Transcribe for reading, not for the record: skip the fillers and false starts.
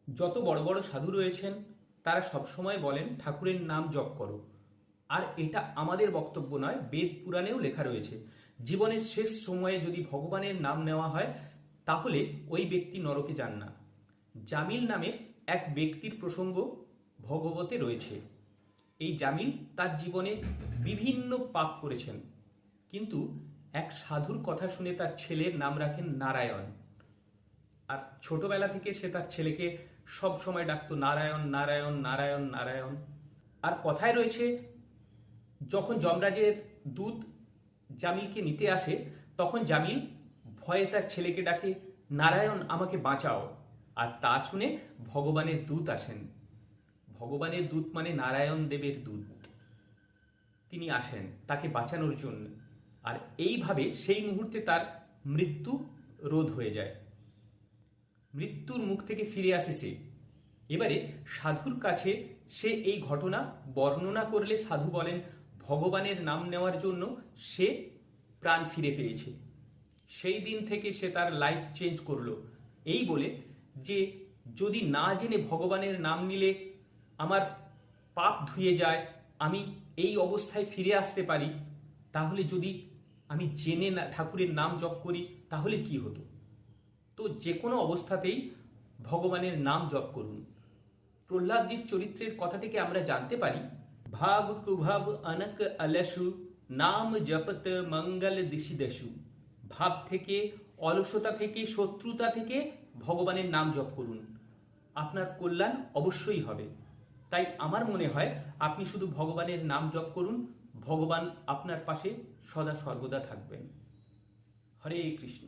যত বড় বড় সাধু রয়েছেন তারা সবসময় বলেন ঠাকুরের নাম জপ করো। আর এটা আমাদের বক্তব্য নয়, বেদ পুরাণেও লেখা রয়েছে জীবনের শেষ সময়ে যদি ভগবানের নাম নেওয়া হয় তাহলে ওই ব্যক্তি নরকে যান না। জামিল নামের এক ব্যক্তির প্রসঙ্গ ভগবতে রয়েছে। এই জামিল তার জীবনে বিভিন্ন পাপ করেছেন, কিন্তু এক সাধুর কথা শুনে তার ছেলের নাম রাখেন নারায়ণ। আর ছোটবেলা থেকে সে তার ছেলেকে সব সময় ডাকতো নারায়ণ নারায়ণ নারায়ণ নারায়ণ। আর কথায় রয়েছে যখন যমরাজের দূত জামিলকে নিতে আসে তখন জামিল ভয়ে তার ছেলেকে ডাকে নারায়ণ আমাকে বাঁচাও। আর তা শুনে ভগবানের দূত আসেন। ভগবানের দূত মানে নারায়ণ দেবের দূত। তিনি আসেন তাকে বাঁচানোর জন্য। আর এইভাবে সেই মুহূর্তে তার মৃত্যু রোধ হয়ে যায়, মৃত্যুর মুখ থেকে ফিরে আসে সে। এবারে সাধুর কাছে সে এই ঘটনা বর্ণনা করলে সাধু বলেন ভগবানের নাম নেওয়ার জন্য সে প্রাণ ফিরে পেয়েছে। সেই দিন থেকে সে তার লাইফ চেঞ্জ করলো, এই বলে যে যদি না জেনে ভগবানের নাম নিলে আমার পাপ ধুয়ে যায়, আমি এই অবস্থায় ফিরে আসতে পারি, তাহলে যদি আমি জেনে না ঠাকুরের নাম জপ করি তাহলে কি হতো। তো যে কোনো অবস্থাতেই ভগবানের নাম জপ করুন। প্রহ্লাদজির চরিত্রের কথা থেকে আমরা জানতে পারি ভাব কুভাব অনক অলসু নাম জপত মঙ্গল দিশিদশু। ভাব থেকে, অলসতা থেকে, শত্রুতা থেকে ভগবানের নাম জপ করুন, আপনার কল্যাণ অবশ্যই হবে। তাই আমার মনে হয় আপনি শুধু ভগবানের নাম জপ করুন, ভগবান আপনার পাশে সদা সর্বদা থাকবেন। হরে কৃষ্ণ।